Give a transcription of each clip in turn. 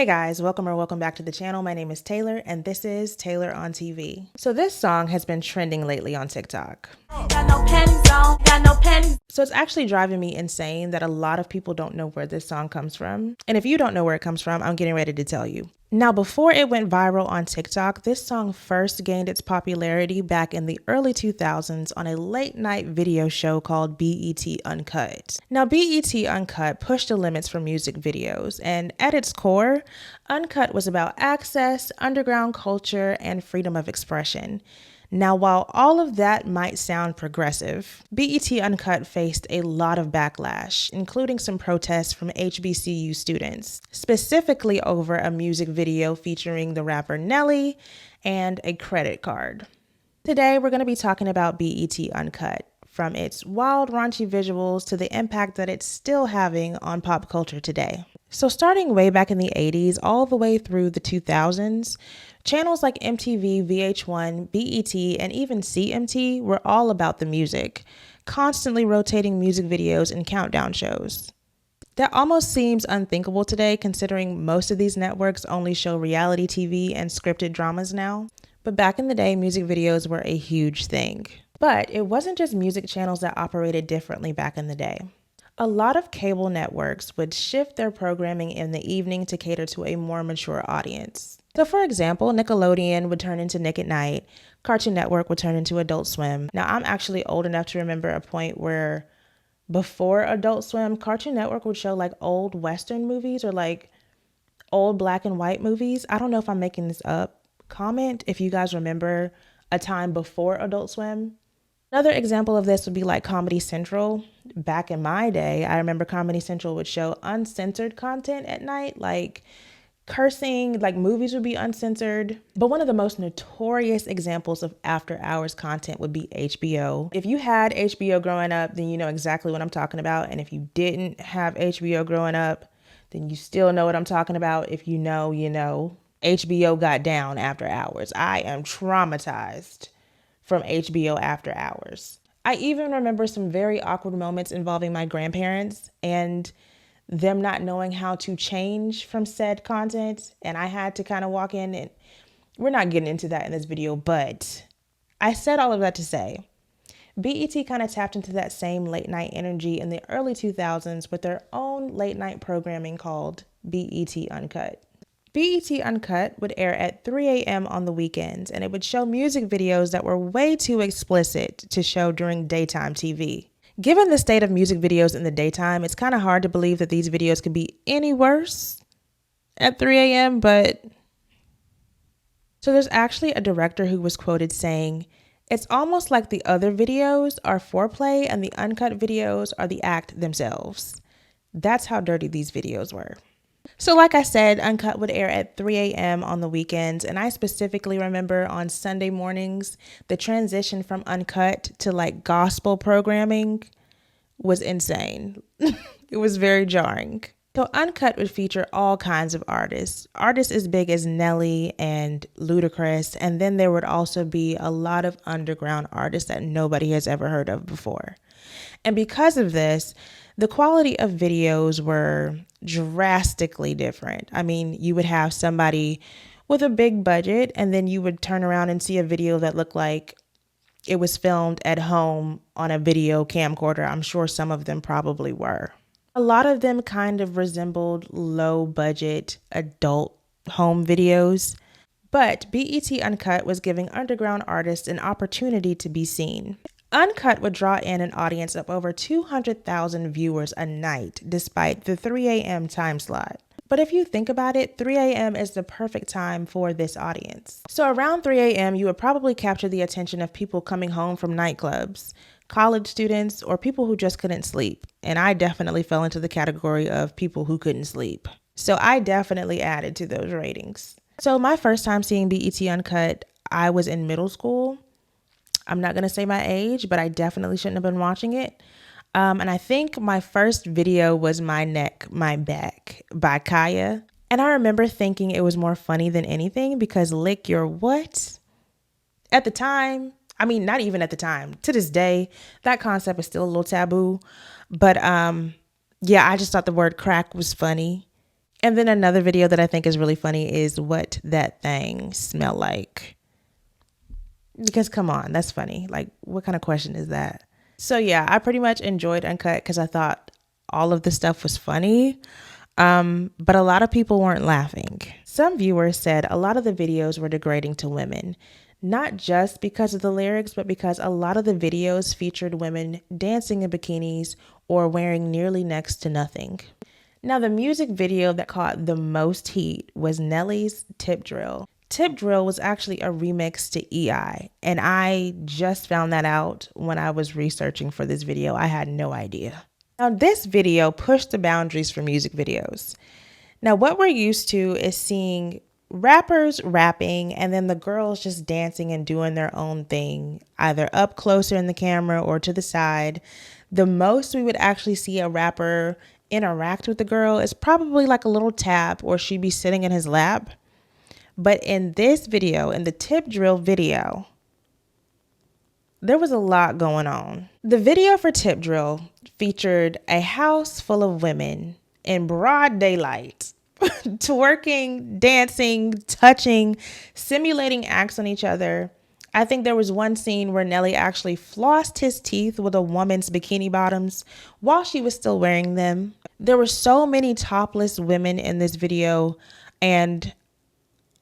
Hey guys, welcome back to the channel. My name is Taylor and this is Taylor on TV. So this song has been trending lately on TikTok. Got no panties on, got no panties. So it's actually driving me insane that a lot of people don't know where this song comes from. And if you don't know where it comes from, I'm getting ready to tell you. Now, before it went viral on TikTok, this song first gained its popularity back in the early 2000s on a late night video show called BET Uncut. Now, BET Uncut pushed the limits for music videos, and at its core, Uncut was about access, underground culture, and freedom of expression. Now, while all of that might sound progressive, BET Uncut faced a lot of backlash, including some protests from HBCU students, specifically over a music video featuring the rapper Nelly and a credit card. Today, we're going to be talking about BET Uncut, from its wild, raunchy visuals to the impact that it's still having on pop culture today. So starting way back in the 80s all the way through the 2000s, channels like MTV, VH1, BET, and even CMT were all about the music, constantly rotating music videos and countdown shows. That almost seems unthinkable today, considering most of these networks only show reality TV and scripted dramas now. But back in the day, music videos were a huge thing. But it wasn't just music channels that operated differently back in the day. A lot of cable networks would shift their programming in the evening to cater to a more mature audience. So for example, Nickelodeon would turn into Nick at Night, Cartoon Network would turn into Adult Swim. Now I'm actually old enough to remember a point where before Adult Swim, Cartoon Network would show like old Western movies or like old black and white movies. I don't know if I'm making this up. Comment if you guys remember a time before Adult Swim. Another example of this would be like Comedy Central. Back in my day, I remember Comedy Central would show uncensored content at night, like cursing, like movies would be uncensored. But one of the most notorious examples of after hours content would be HBO. If you had HBO growing up, then you know exactly what I'm talking about. And if you didn't have HBO growing up, then you still know what I'm talking about. If you know, you know. HBO got down after hours. I am traumatized from HBO after hours. I even remember some very awkward moments involving my grandparents and them not knowing how to change from said content. And I had to kind of walk in, and we're not getting into that in this video, but I said all of that to say, BET kind of tapped into that same late night energy in the early 2000s with their own late night programming called BET Uncut. BET Uncut would air at 3 a.m. on the weekends, and it would show music videos that were way too explicit to show during daytime TV. Given the state of music videos in the daytime, it's kind of hard to believe that these videos could be any worse at 3 a.m., but... So there's actually a director who was quoted saying, "It's almost like the other videos are foreplay and the uncut videos are the act themselves." That's how dirty these videos were. So like I said, Uncut would air at 3 a.m. on the weekends, and I specifically remember on Sunday mornings, the transition from Uncut to like gospel programming was insane. It was very jarring. So Uncut would feature all kinds of artists as big as Nelly and Ludacris, and then there would also be a lot of underground artists that nobody has ever heard of before. And because of this, the quality of videos were drastically different. I mean, you would have somebody with a big budget, and then you would turn around and see a video that looked like it was filmed at home on a video camcorder. I'm sure some of them probably were. A lot of them kind of resembled low budget adult home videos, but BET Uncut was giving underground artists an opportunity to be seen. Uncut would draw in an audience of over 200,000 viewers a night, despite the 3 a.m. time slot. But if you think about it, 3 a.m. is the perfect time for this audience. So around 3 a.m., you would probably capture the attention of people coming home from nightclubs, college students, or people who just couldn't sleep. And I definitely fell into the category of people who couldn't sleep. So I definitely added to those ratings. So my first time seeing BET Uncut, I was in middle school. I'm not going to say my age, but I definitely shouldn't have been watching it. And I think my first video was My Neck, My Back by Kaya. And I remember thinking it was more funny than anything because lick your what? At the time, I mean, not even at the time. To this day, that concept is still a little taboo. But yeah, I just thought the word crack was funny. And then another video that I think is really funny is what that thing smell like. Because come on, that's funny. Like, what kind of question is that? So yeah, I pretty much enjoyed Uncut because I thought all of the stuff was funny. But a lot of people weren't laughing. Some viewers said a lot of the videos were degrading to women, not just because of the lyrics, but because a lot of the videos featured women dancing in bikinis or wearing nearly next to nothing. Now, the music video that caught the most heat was Nelly's Tip Drill. Tip Drill was actually a remix to EI, and I just found that out when I was researching for this video. I had no idea. Now, this video pushed the boundaries for music videos. Now, what we're used to is seeing rappers rapping and then the girls just dancing and doing their own thing, either up closer in the camera or to the side. The most we would actually see a rapper interact with the girl is probably like a little tap, or she'd be sitting in his lap. But in this video, in the Tip Drill video, there was a lot going on. The video for Tip Drill featured a house full of women in broad daylight, twerking, dancing, touching, simulating acts on each other. I think there was one scene where Nelly actually flossed his teeth with a woman's bikini bottoms while she was still wearing them. There were so many topless women in this video, and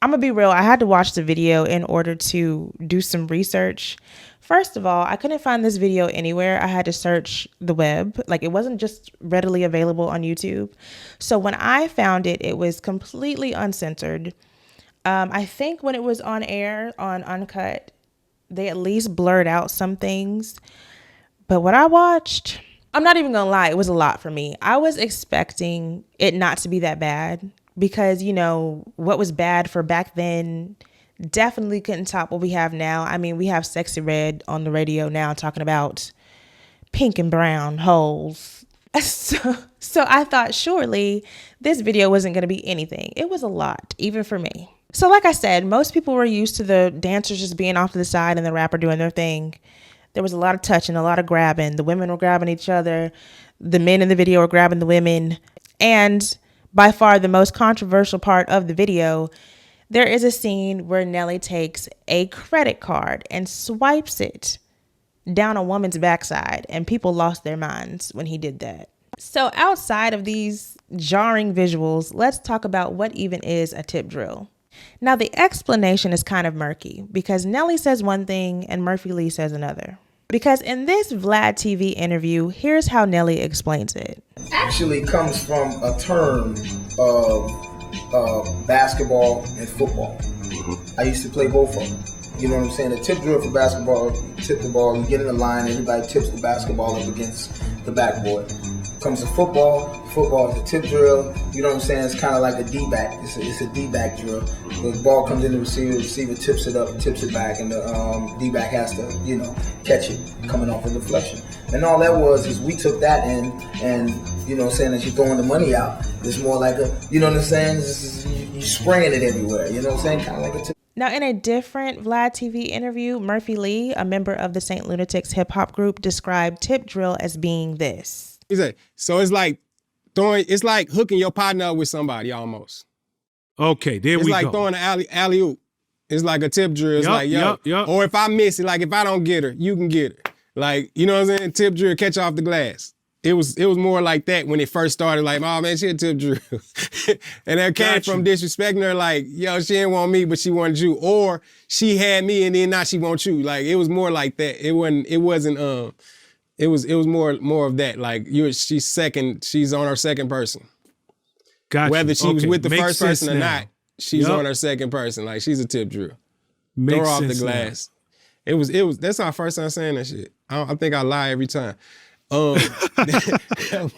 I'm gonna be real, I had to watch the video in order to do some research. First of all, I couldn't find this video anywhere. I had to search the web. Like, it wasn't just readily available on YouTube. So when I found it, it was completely uncensored. I think when it was on air on Uncut, they at least blurred out some things. But what I watched, I'm not even gonna lie, it was a lot for me. I was expecting it not to be that bad because, you know, what was bad for back then definitely couldn't top what we have now. I mean, we have Sexy Red on the radio now talking about pink and brown holes. So I thought surely this video wasn't going to be anything. It was a lot, even for me. So like I said, most people were used to the dancers just being off to the side and the rapper doing their thing. There was a lot of touching, a lot of grabbing. The women were grabbing each other. The men in the video were grabbing the women. And by far the most controversial part of the video, there is a scene where Nelly takes a credit card and swipes it down a woman's backside, and people lost their minds when he did that. So outside of these jarring visuals, let's talk about what even is a tip drill. Now, the explanation is kind of murky because Nelly says one thing and Murphy Lee says another. Because in this Vlad TV interview, here's how Nelly explains it. Actually comes from a term of basketball and football. I used to play both of them. You know what I'm saying? A tip drill for basketball, tip the ball, you get in the line, everybody tips the basketball up against the backboard. Comes to football is a tip drill. You know what I'm saying? It's kind of like a D-back. It's a D-back drill. The ball comes in the receiver tips it up, tips it back, and the D-back has to, you know, catch it coming off of deflection. And all that was is we took that and you know what I'm saying, as you're throwing the money out, it's more like a, you know what I'm saying, you spraying it everywhere, you know what I'm saying, kind of like a tip. Now, in a different Vlad TV interview, Murphy Lee, a member of the St. Lunatics hip hop group, described tip drill as being this. He said, so it's like hooking your partner up with somebody almost. Okay, there we go. It's like throwing an alley-oop. It's like a tip drill. It's like, yo. Or if I miss it, like if I don't get her, you can get her. Like, you know what I'm saying? Tip drill, catch off the glass. It was more like that when it first started. Like, oh man, she a tip drill. And that came from disrespecting her. Like, yo, she didn't want me, but she wanted you. Or she had me and then now she wants you. Like, it was more like that. It was more of that. Like, she's on her second person. Gotcha. Whether she was with the Makes first person or now. not, she's on her second person. Like, she's a tip drill. Makes Throw off the sense glass. Now. That's our first time saying that shit. I think I lie every time. That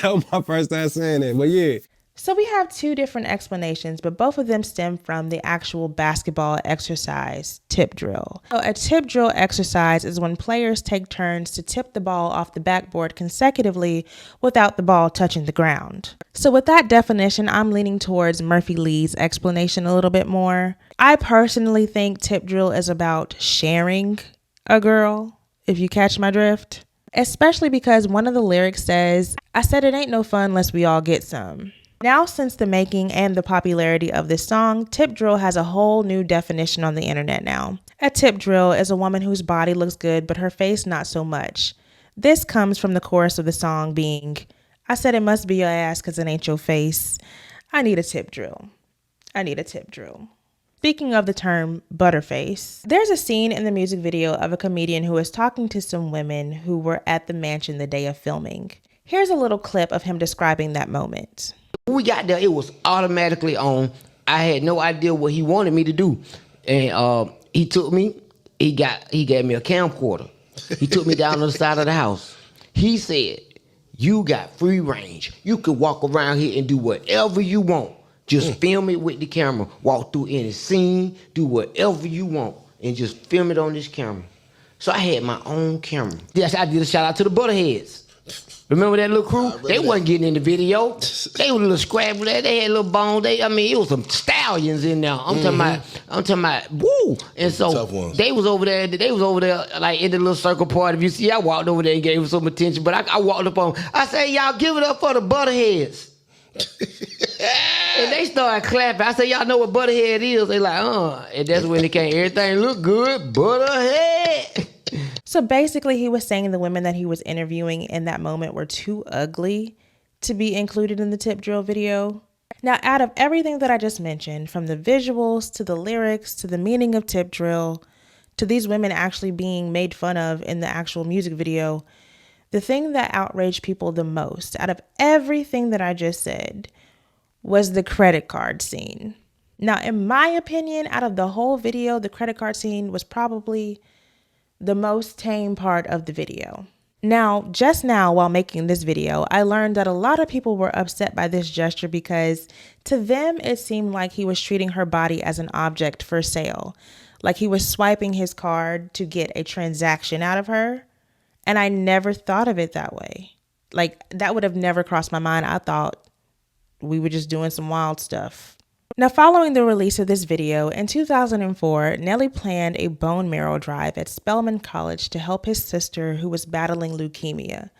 was my first time saying that, but yeah. So we have two different explanations, but both of them stem from the actual basketball exercise, tip drill. So a tip drill exercise is when players take turns to tip the ball off the backboard consecutively without the ball touching the ground. So with that definition, I'm leaning towards Murphy Lee's explanation a little bit more. I personally think tip drill is about sharing a girl, if you catch my drift. Especially because one of the lyrics says, I said it ain't no fun unless we all get some. Now, since the making and the popularity of this song, tip drill has a whole new definition on the internet now. A tip drill is a woman whose body looks good, but her face not so much. This comes from the chorus of the song being, I said it must be your ass because it ain't your face. I need a tip drill. I need a tip drill. Speaking of the term butterface, there's a scene in the music video of a comedian who is talking to some women who were at the mansion the day of filming. Here's a little clip of him describing that moment. When we got there, it was automatically on. I had no idea what he wanted me to do. And he took me, he gave me a camcorder. He took me down to the side of the house. He said, you got free range. You can walk around here and do whatever you want. Just film it with the camera. Walk through any scene, do whatever you want, and just film it on this camera. So I had my own camera. Yes, I did a shout out to the Butterheads. Remember that little crew? They wasn't getting in the video. They was a little scrappy there. They had a little bone. It was some stallions in there. I'm talking about, woo! And so they was over there like in the little circle part. If you see, I walked over there and gave them some attention. But I walked up on them. I said, y'all give it up for the Butterheads. And they started clapping. I said, y'all know what Butterhead is? They like, And that's when it came. Everything look good, Butterhead. So basically, he was saying the women that he was interviewing in that moment were too ugly to be included in the tip drill video. Now, out of everything that I just mentioned, from the visuals to the lyrics to the meaning of tip drill to these women actually being made fun of in the actual music video, the thing that outraged people the most out of everything that I just said was the credit card scene. Now, in my opinion, out of the whole video, the credit card scene was probably the most tame part of the video. Now, just now while making this video, I learned that a lot of people were upset by this gesture because to them, it seemed like he was treating her body as an object for sale. Like he was swiping his card to get a transaction out of her. And I never thought of it that way. Like that would have never crossed my mind. I thought we were just doing some wild stuff. Now, following the release of this video, in 2004, Nelly planned a bone marrow drive at Spelman College to help his sister who was battling leukemia.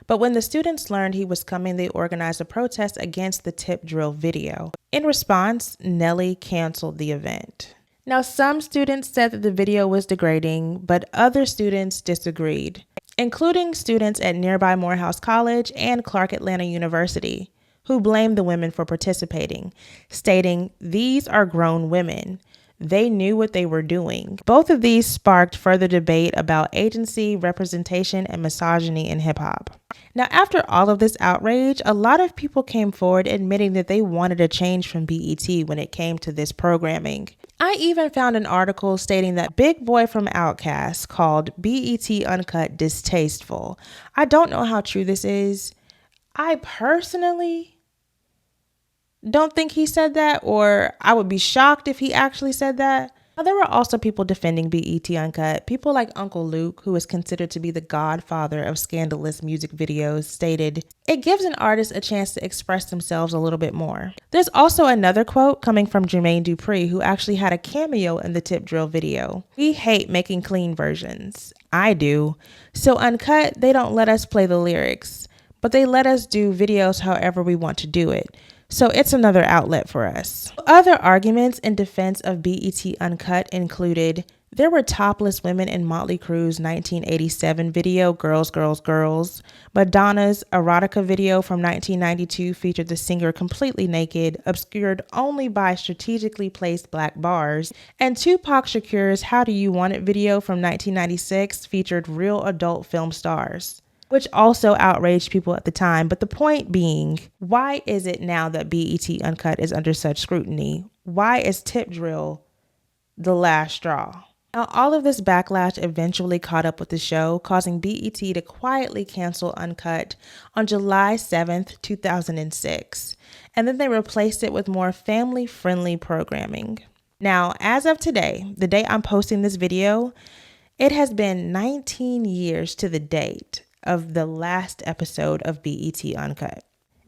But when the students learned he was coming, they organized a protest against the tip drill video. In response, Nelly canceled the event. Now, some students said that the video was degrading, but other students disagreed, including students at nearby Morehouse College and Clark Atlanta University, who blamed the women for participating, stating, "These are grown women. They knew what they were doing." Both of these sparked further debate about agency, representation, and misogyny in hip hop. Now, after all of this outrage, a lot of people came forward admitting that they wanted a change from BET when it came to this programming. I even found an article stating that Big Boy from Outkast called BET Uncut distasteful. I don't know how true this is. I personally don't think he said that, or I would be shocked if he actually said that. Now, there were also people defending BET Uncut. People like Uncle Luke, who is considered to be the godfather of scandalous music videos, stated, "It gives an artist a chance to express themselves a little bit more." There's also another quote coming from Jermaine Dupri, who actually had a cameo in the tip drill video. "We hate making clean versions. I do. So Uncut, they don't let us play the lyrics, but they let us do videos however we want to do it. So it's another outlet for us." Other arguments in defense of BET Uncut included, there were topless women in Motley Crue's 1987 video, Girls, Girls, Girls. Madonna's erotica video from 1992 featured the singer completely naked, obscured only by strategically placed black bars. And Tupac Shakur's How Do You Want It video from 1996 featured real adult film stars, which also outraged people at the time. But the point being, why is it now that BET Uncut is under such scrutiny? Why is tip drill the last straw? Now, all of this backlash eventually caught up with the show, causing BET to quietly cancel Uncut on July 7th, 2006. And then they replaced it with more family-friendly programming. Now, as of today, the day I'm posting this video, it has been 19 years to the date of the last episode of BET Uncut.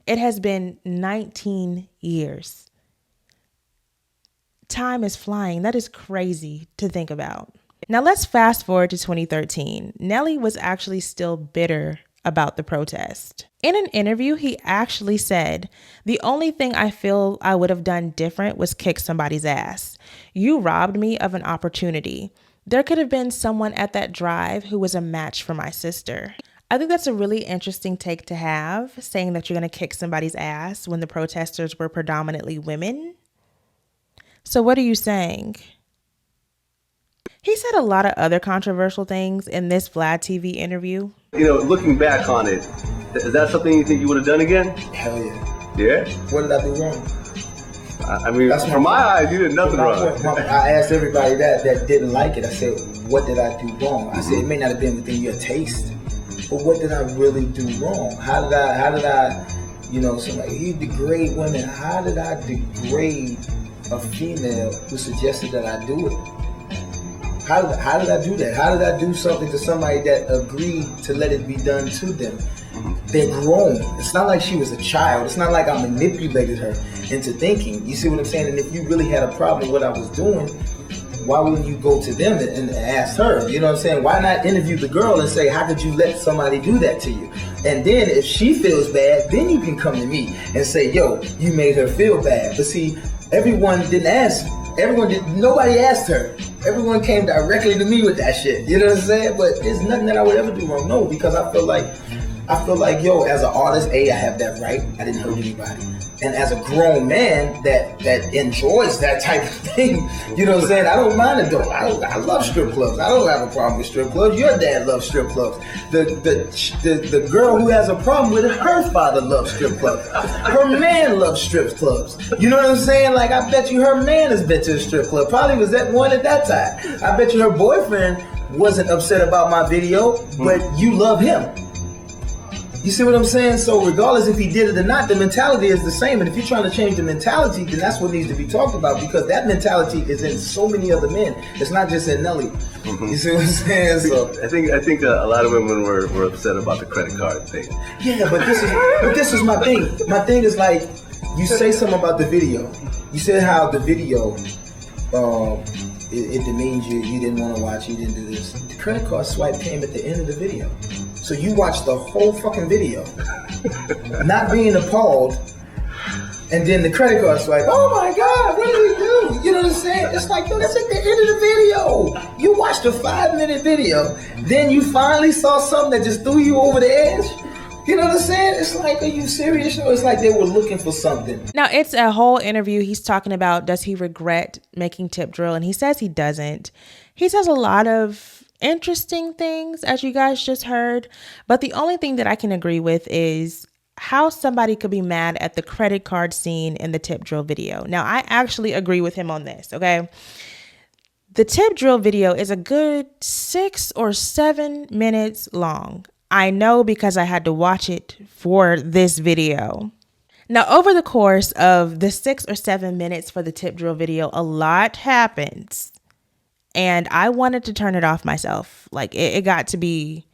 It has been 19 years. Time is flying. That is crazy to think about. Now let's fast forward to 2013. Nelly was actually still bitter about the protest. In an interview, he actually said, "The only thing I feel I would have done different was kick somebody's ass. You robbed me of an opportunity. There could have been someone at that drive who was a match for my sister." I think that's a really interesting take to have, saying that you're going to kick somebody's ass when the protesters were predominantly women. So what are you saying? He said a lot of other controversial things in this Vlad TV interview. Looking back on it, is that something you think you would have done again? Hell yeah. Yeah? What did I do wrong? I mean, from my eyes, you did nothing wrong. I asked everybody that didn't like it. I said, what did I do wrong? I said, it may not have been within your taste, but what did I really do wrong? How did I, somebody, you degrade women. How did I degrade a female who suggested that I do it? How did I do that? How did I do something to somebody that agreed to let it be done to them? They're grown. It's not like she was a child. It's not like I manipulated her into thinking. You see what I'm saying? And if you really had a problem with what I was doing, why wouldn't you go to them and ask her? You know what I'm saying? Why not interview the girl and say, how could you let somebody do that to you? And then if she feels bad, then you can come to me and say, yo, you made her feel bad. But see, everyone didn't ask. Nobody asked her. Everyone came directly to me with that shit. You know what I'm saying? But there's nothing that I would ever do wrong. No, because I feel like, yo, as an artist, I have that right. I didn't hurt anybody. And as a grown man that enjoys that type of thing, you know what I'm saying? I don't mind it though. I love strip clubs. I don't have a problem with strip clubs. Your dad loves strip clubs. The girl who has a problem with it, her father loves strip clubs. Her man loves strip clubs. You know what I'm saying? Like, I bet you her man has been to a strip club. Probably was at one at that time. I bet you her boyfriend wasn't upset about my video, but you love him. You see what I'm saying? So regardless if he did it or not, the mentality is the same. And if you're trying to change the mentality, then that's what needs to be talked about, because that mentality is in so many other men. It's not just in Nelly. Mm-hmm. You see what I'm saying? So I think a lot of women were upset about the credit card thing. Yeah, but this is my thing. My thing is, like, you say something about the video. You said how the video it demeans you. You didn't want to watch. You didn't do this. The credit card swipe came at the end of the video. So you watched the whole fucking video, not being appalled, and then the credit card swipe. Oh my God, what did we do? You know what I'm saying? It's like, yo, that's at the end of the video. You watched a 5-minute video, then you finally saw something that just threw you over the edge. You know what I'm saying? It's like, are you serious? It's like they were looking for something. Now, it's a whole interview. He's talking about, does he regret making Tip Drill? And he says he doesn't. He says a lot of interesting things, as you guys just heard. But the only thing that I can agree with is how somebody could be mad at the credit card scene in the Tip Drill video. Now, I actually agree with him on this, okay? The Tip Drill video is a good 6 or 7 minutes long. I know because I had to watch it for this video. Now, over the course of the 6 or 7 minutes for the Tip Drill video, a lot happens. And I wanted to turn it off myself. Like, it got to be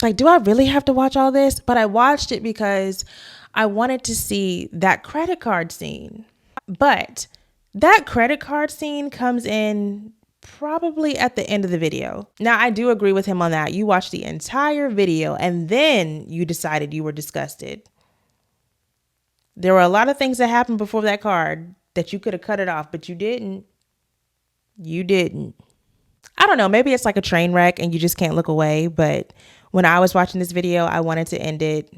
like, do I really have to watch all this? But I watched it because I wanted to see that credit card scene. But that credit card scene comes in probably at the end of the video. Now, I do agree with him on that. You watched the entire video and then you decided you were disgusted. There were a lot of things that happened before that card that you could have cut it off, but you didn't. You didn't. I don't know. Maybe it's like a train wreck and you just can't look away. But when I was watching this video, I wanted to end it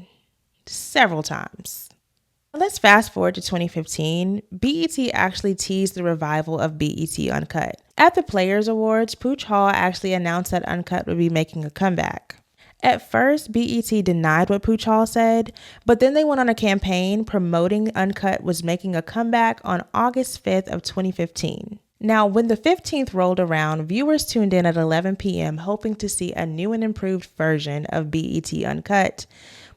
several times. Let's fast forward to 2015. BET actually teased the revival of BET Uncut. At the Players Awards, Pooch Hall actually announced that Uncut would be making a comeback. At first, BET denied what Pooch Hall said, but then they went on a campaign promoting Uncut was making a comeback on August 5th of 2015. Now, when the 15th rolled around, viewers tuned in at 11 p.m. hoping to see a new and improved version of BET Uncut,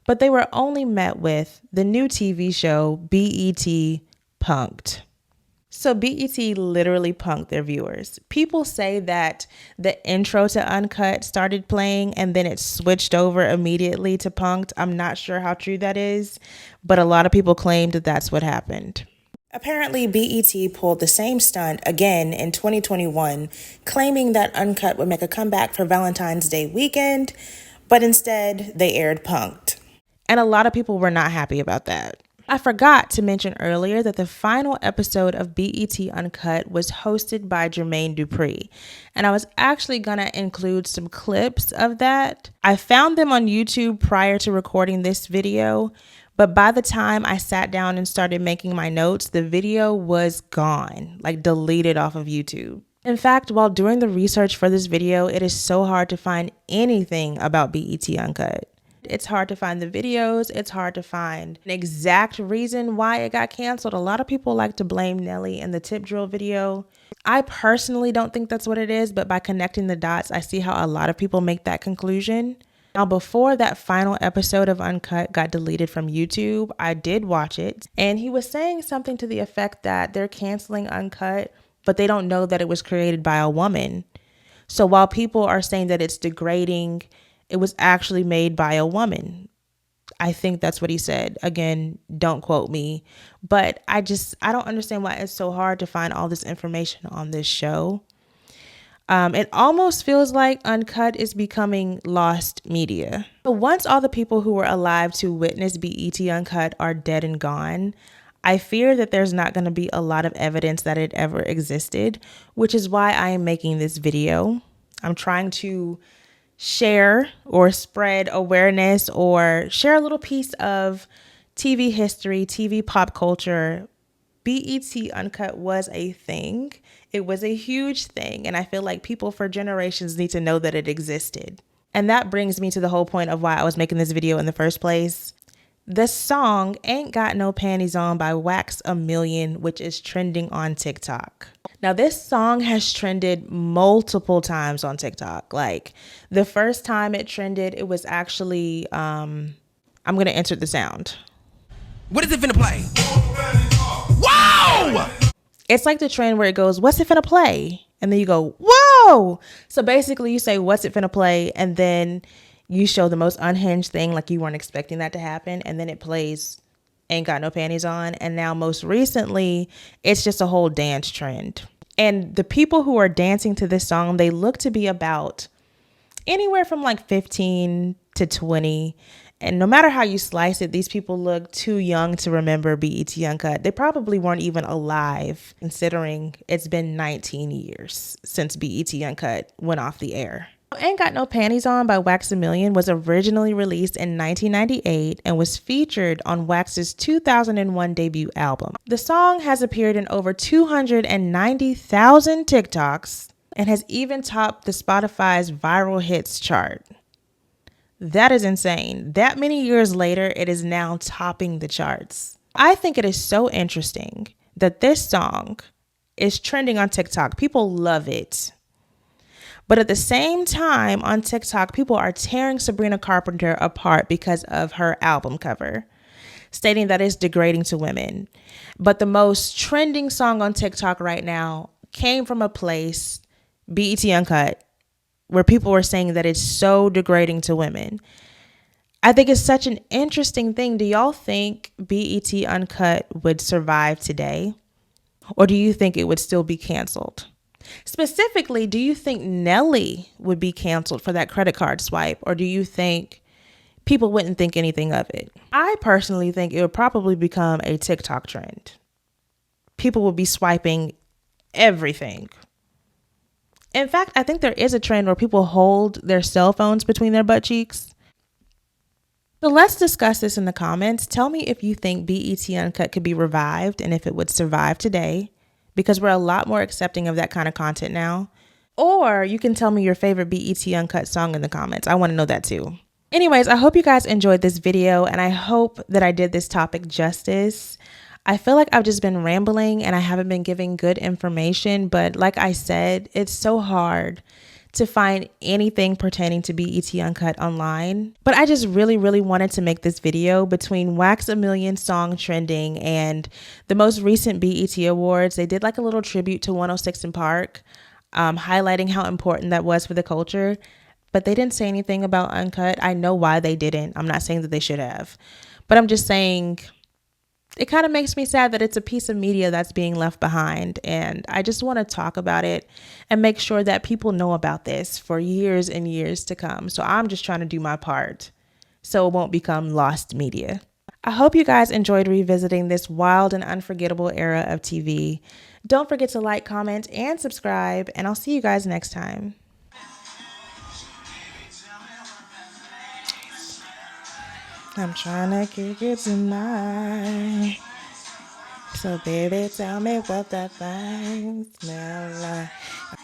but they were only met with the new TV show BET Punked. So BET literally punked their viewers. People say that the intro to Uncut started playing and then it switched over immediately to Punked. I'm not sure how true that is, but a lot of people claimed that that's what happened. Apparently, BET pulled the same stunt again in 2021, claiming that Uncut would make a comeback for Valentine's Day weekend, but instead they aired Punk'd. And a lot of people were not happy about that. I forgot to mention earlier that the final episode of BET Uncut was hosted by Jermaine Dupri, and I was actually gonna include some clips of that. I found them on YouTube prior to recording this video, but by the time I sat down and started making my notes, the video was gone, like deleted off of YouTube. In fact, while doing the research for this video, it is so hard to find anything about BET Uncut. It's hard to find the videos. It's hard to find an exact reason why it got canceled. A lot of people like to blame Nelly and the tip drill video. I personally don't think that's what it is, but by connecting the dots, I see how a lot of people make that conclusion. Now, before that final episode of Uncut got deleted from YouTube, I did watch it, and he was saying something to the effect that they're canceling Uncut, but they don't know that it was created by a woman. So while people are saying that it's degrading, it was actually made by a woman. I think that's what he said. Again, don't quote me. But I don't understand why it's so hard to find all this information on this show. It almost feels like Uncut is becoming lost media. But once all the people who were alive to witness BET Uncut are dead and gone, I fear that there's not going to be a lot of evidence that it ever existed, which is why I am making this video. I'm trying to share or spread awareness or share a little piece of TV history, TV pop culture. BET Uncut was a thing. It was a huge thing. And I feel like people for generations need to know that it existed. And that brings me to the whole point of why I was making this video in the first place. The song Ain't Got No Panties On by Wax a Million, which is trending on TikTok. Now, this song has trended multiple times on TikTok. Like, the first time it trended, it was actually, I'm going to insert the sound. What is it finna play? Wow! It's like the trend where it goes, what's it finna play? And then you go, whoa! So basically you say, what's it finna play? And then you show the most unhinged thing, like you weren't expecting that to happen. And then it plays Ain't Got No Panties On. And now most recently, it's just a whole dance trend. And the people who are dancing to this song, they look to be about anywhere from like 15 to 20. And no matter how you slice it, these people look too young to remember BET Uncut. They probably weren't even alive, considering it's been 19 years since BET Uncut went off the air. Ain't Got No Panties On by Wax a Million was originally released in 1998 and was featured on Wax's 2001 debut album. The song has appeared in over 290,000 TikToks and has even topped the Spotify's viral hits chart. That is insane. That many years later, it is now topping the charts. I think it is so interesting that this song is trending on TikTok. People love it. But at the same time on TikTok, people are tearing Sabrina Carpenter apart because of her album cover, stating that it's degrading to women. But the most trending song on TikTok right now came from a place, BET Uncut, where people were saying that it's so degrading to women. I think it's such an interesting thing. Do y'all think BET Uncut would survive today? Or do you think it would still be canceled? Specifically, do you think Nelly would be canceled for that credit card swipe? Or do you think people wouldn't think anything of it? I personally think it would probably become a TikTok trend. People will be swiping everything. In fact, I think there is a trend where people hold their cell phones between their butt cheeks. So let's discuss this in the comments. Tell me if you think BET Uncut could be revived and if it would survive today, because we're a lot more accepting of that kind of content now. Or you can tell me your favorite BET Uncut song in the comments. I want to know that too. Anyways, I hope you guys enjoyed this video and I hope that I did this topic justice. I feel like I've just been rambling and I haven't been giving good information, but like I said, it's so hard to find anything pertaining to BET Uncut online. But I just really wanted to make this video. Between Wax a Million song trending and the most recent BET Awards, they did like a little tribute to 106 in Park, highlighting how important that was for the culture. But they didn't say anything about Uncut. I know why they didn't. I'm not saying that they should have, but I'm just saying It kind of makes me sad that it's a piece of media that's being left behind. And I just want to talk about it and make sure that people know about this for years and years to come. So I'm just trying to do my part so it won't become lost media. I hope you guys enjoyed revisiting this wild and unforgettable era of TV. Don't forget to like, comment, and subscribe, and I'll see you guys next time. I'm trying to kick it tonight. So baby, tell me what that thing smell like.